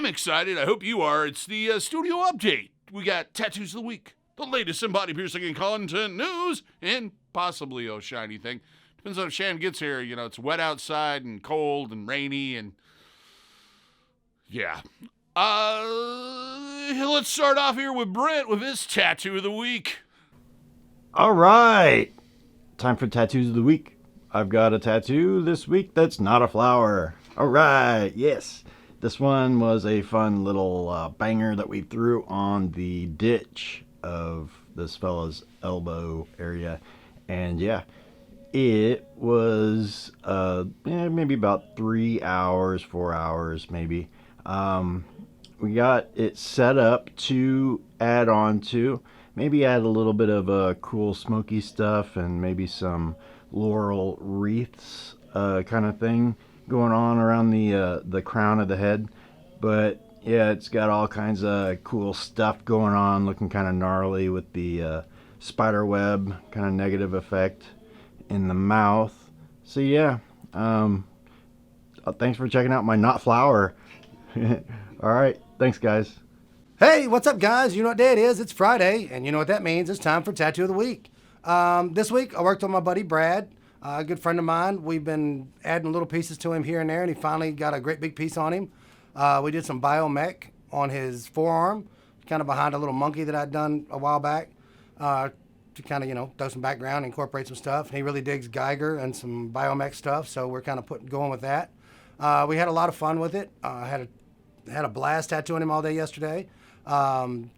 I'm excited. I hope you are. It's the studio update. We got Tattoos of the Week, the latest in body piercing and content news, and possibly a shiny thing. Depends on if Shannon gets here. You know, it's wet outside and cold and rainy and yeah. Let's start off here with Brent with his Tattoo of the Week. All right. Time for Tattoos of the Week. I've got a tattoo this week that's not a flower. All right. Yes. This one was a fun little banger that we threw on the ditch of this fella's elbow area. And yeah, it was maybe about 3 hours, 4 hours maybe. We got it set up to add on to. Maybe add a little bit of cool smoky stuff and maybe some laurel wreaths kind of thing going on around the crown of the head. But yeah, it's got all kinds of cool stuff going on, looking kind of gnarly with the spider web kind of negative effect in the mouth. So yeah, thanks for checking out my not flower. All right, thanks guys. Hey, what's up, guys? You know what day it is? It's Friday, and you know what that means. It's time for Tattoo of the Week. This week, I worked with my buddy Brad, a good friend of mine. We've been adding little pieces to him here and there, and he finally got a great big piece on him. We did some biomech on his forearm, kind of behind a little monkey that I'd done a while back, to kind of, throw some background, incorporate some stuff. And he really digs Geiger and some biomech stuff, so we're kind of going with that. We had a lot of fun with it. Had a blast tattooing him all day yesterday.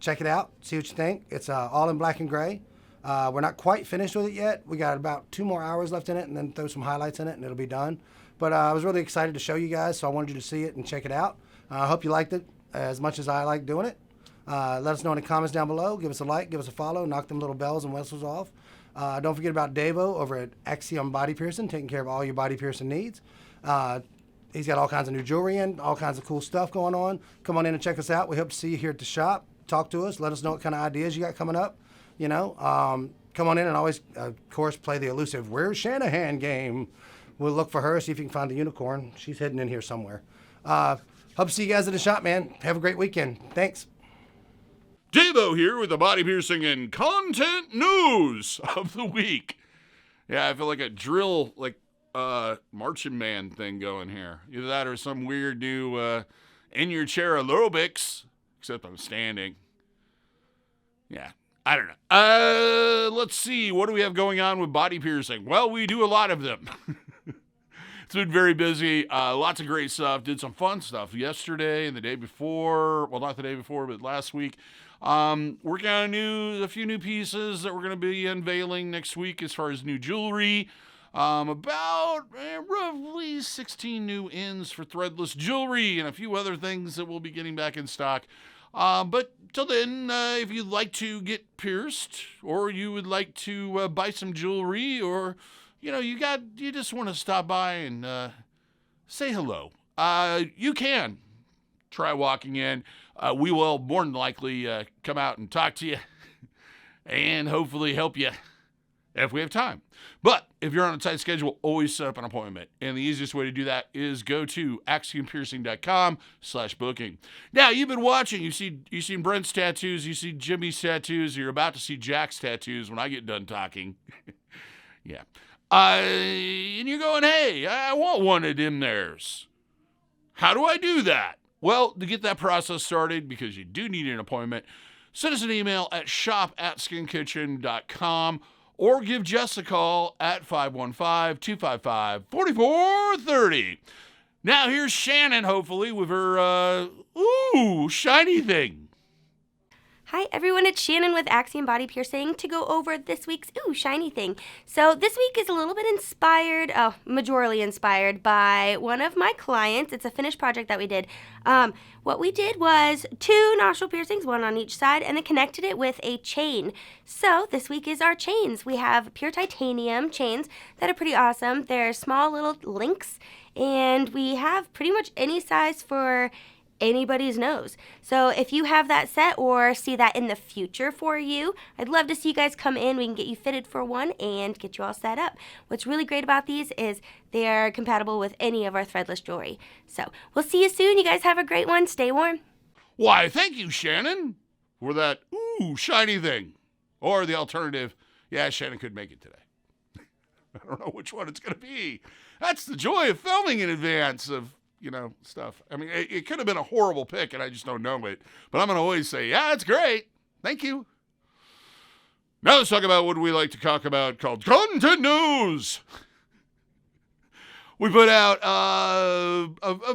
Check it out, see what you think. It's all in black and gray. We're not quite finished with it yet. We got about 2 more hours left in it, and then throw some highlights in it, and it'll be done. But I was really excited to show you guys, so I wanted you to see it and check it out. I hope you liked it as much as I like doing it. Let us know in the comments down below. Give us a like, give us a follow, knock them little bells and whistles off. Don't forget about DaVo over at Axiom Body Piercing, taking care of all your body piercing needs. He's got all kinds of new jewelry in, all kinds of cool stuff going on. Come on in and check us out. We hope to see you here at the shop. Talk to us. Let us know what kind of ideas you got coming up. Come on in and always, of course, play the elusive "Where's Shanahan" game. We'll look for her, see if you can find the unicorn. She's hidden in here somewhere. Hope to see you guys at the shop, man. Have a great weekend. Thanks. DaVo here with the body piercing and content news of the week. Yeah, I feel like a drill, marching man thing going here. Either that or some weird new in your chair aerobics, except I'm standing. Yeah, I don't know. Let's see. What do we have going on with body piercing? Well, we do a lot of them. It's been very busy. Lots of great stuff. Did some fun stuff yesterday and the day before. Well, not the day before, but last week. Working on a few new pieces that we're going to be unveiling next week as far as new jewelry. About roughly 16 new ends for threadless jewelry and a few other things that we'll be getting back in stock. But till then, if you'd like to get pierced or you would like to buy some jewelry or, you just want to stop by and say hello, you can try walking in. We will more than likely come out and talk to you and hopefully help you if we have time. But if you're on a tight schedule, always set up an appointment. And the easiest way to do that is go to axiom.piercing.com/booking. Now, you've been watching. You've seen Brent's tattoos. You've seen Jimmy's tattoos. You're about to see Jack's tattoos when I get done talking. Yeah. And you're going, hey, I want one of them theirs. How do I do that? Well, to get that process started, because you do need an appointment, send us an email at shop@skinkitchen.com or give Jess a call at 515-255-4430. Now here's Shannon, hopefully, with her, shiny thing. Hi everyone, it's Shannon with Axiom Body Piercing to go over this week's shiny thing. So this week is a little bit majorly inspired by one of my clients. It's a finished project that we did. What we did was 2 nostril piercings, 1 on each side, and then connected it with a chain. So this week is our chains. We have pure titanium chains that are pretty awesome. They're small little links, and we have pretty much any size for anybody's nose. So if you have that set or see that in the future for you, I'd love to see you guys come in. We can get you fitted for one and get you all set up. What's really great about these is they are compatible with any of our threadless jewelry. So we'll see you soon. You guys have a great one. Stay warm. Why, thank you, Shannon, for that shiny thing. Or the alternative, yeah, Shannon could make it today. I don't know which one it's going to be. That's the joy of filming in advance of, stuff. I mean, it could have been a horrible pick, and I just don't know it. But I'm going to always say, yeah, it's great. Thank you. Now let's talk about what we like to talk about called Content News. We put out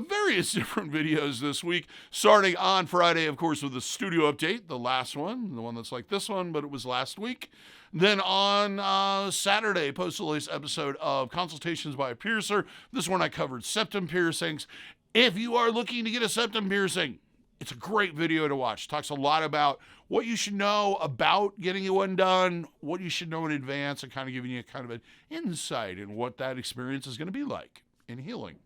various different videos this week, starting on Friday, of course, with the studio update, the last one, the one that's like this one, but it was last week. Then on Saturday, posted the latest episode of Consultations by a Piercer. This one I covered septum piercings. If you are looking to get a septum piercing, it's a great video to watch. It talks a lot about what you should know about getting one done, what you should know in advance, and kind of giving you kind of an insight in what that experience is going to be like in healing.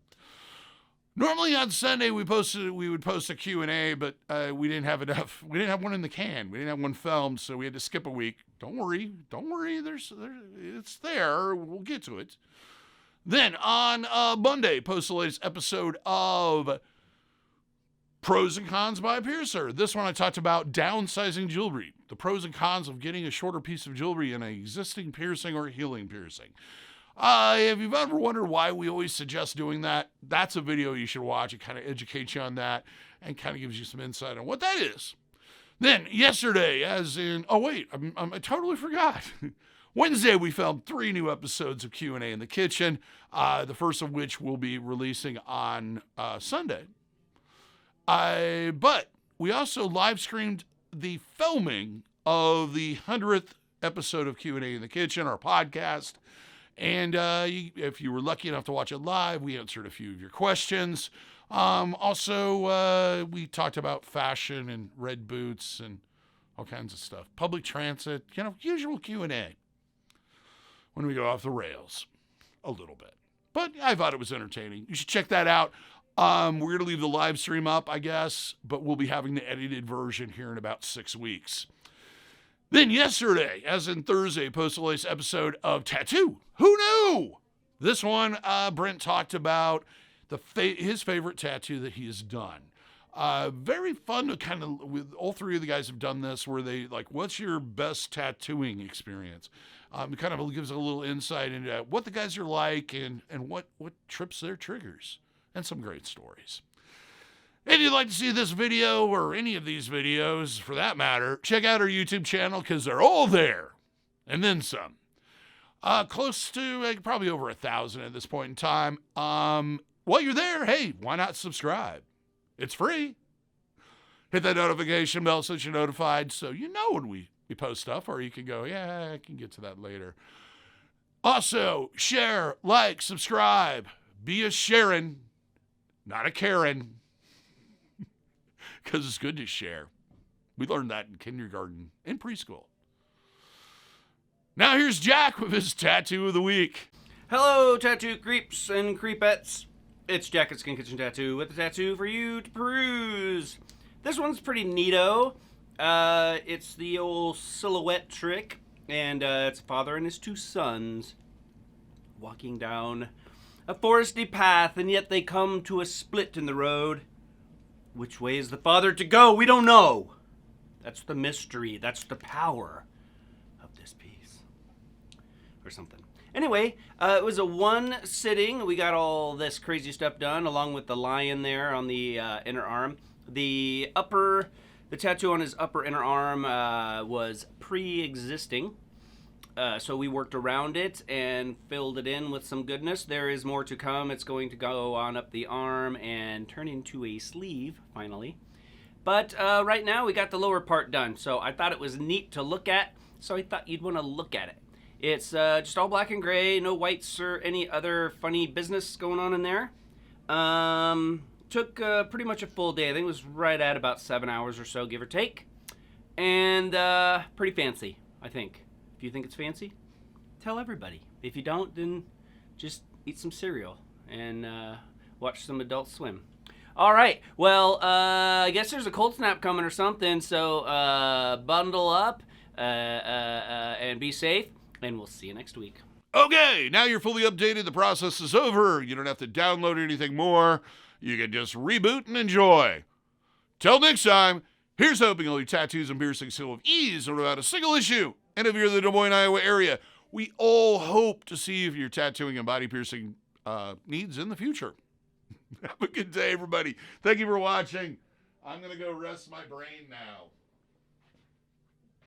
Normally on Sunday we would post a Q&A, but we didn't have enough. We didn't have one in the can. We didn't have one filmed, so we had to skip a week. Don't worry. It's there. We'll get to it. Then on Monday, post the latest episode of Pros and Cons by a Piercer. This one I talked about downsizing jewelry, the pros and cons of getting a shorter piece of jewelry in an existing piercing or healing piercing. If you've ever wondered why we always suggest doing that, that's a video you should watch. It kind of educates you on that and kind of gives you some insight on what that is. Then yesterday, I totally forgot. Wednesday, we filmed 3 new episodes of Q&A in the Kitchen, the first of which we'll be releasing on Sunday. But we also live streamed the filming of the 100th episode of Q&A in the Kitchen, our podcast. And if you were lucky enough to watch it live, we answered a few of your questions. Also, we talked about fashion and red boots and all kinds of stuff. Public transit, usual Q&A. When we go off the rails a little bit. But I thought it was entertaining. You should check that out. We're going to leave the live stream up, I guess, but we'll be having the edited version here in about 6 weeks. Then yesterday, as in Thursday, posted the latest episode of Tattoo. Who knew? This one, Brent talked about his favorite tattoo that he has done. Very fun to kind of, with all 3 of the guys have done this, where they like, what's your best tattooing experience? It kind of gives a little insight into what the guys are like and what trips their triggers, and some great stories. If you'd like to see this video or any of these videos, for that matter, check out our YouTube channel because they're all there, and then some. Close to probably over 1,000 at this point in time. While you're there, hey, why not subscribe? It's free. Hit that notification bell so you're notified so you know when we post stuff, or you can go, yeah, I can get to that later. Also, share, like, subscribe. Be a Sharon, not a Karen. Because it's good to share. We learned that in kindergarten and preschool. Now here's Jack with his Tattoo of the Week. Hello, tattoo creeps and creepettes. It's Jack at Skin Kitchen Tattoo with a tattoo for you to peruse. This one's pretty neato. It's the old silhouette trick, and it's a father and his 2 sons walking down a foresty path, and yet they come to a split in the road. Which way is the father to go? We don't know. That's the mystery. That's the power of this piece. Or something. Anyway, it was a 1 sitting. We got all this crazy stuff done, along with the lion there on the inner arm. The tattoo on his upper inner arm was pre-existing. So we worked around it and filled it in with some goodness. There is more to come. It's going to go on up the arm and turn into a sleeve, finally. But right now we got the lower part done. So I thought it was neat to look at. So I thought you'd want to look at it. It's just all black and gray, no whites or any other funny business going on in there. Took pretty much a full day. I think it was right at about 7 hours or so, give or take. And pretty fancy, I think. If you think it's fancy, tell everybody. If you don't, then just eat some cereal and watch some Adult Swim. All right. Well, I guess there's a cold snap coming or something. So bundle up and be safe. And we'll see you next week. Okay, now you're fully updated. The process is over. You don't have to download anything more. You can just reboot and enjoy. Till next time, here's hoping all your tattoos and piercings will have ease without a single issue. And if you're in the Des Moines, Iowa area, we all hope to see you for your tattooing and body piercing needs in the future. Have a good day, everybody. Thank you for watching. I'm going to go rest my brain now.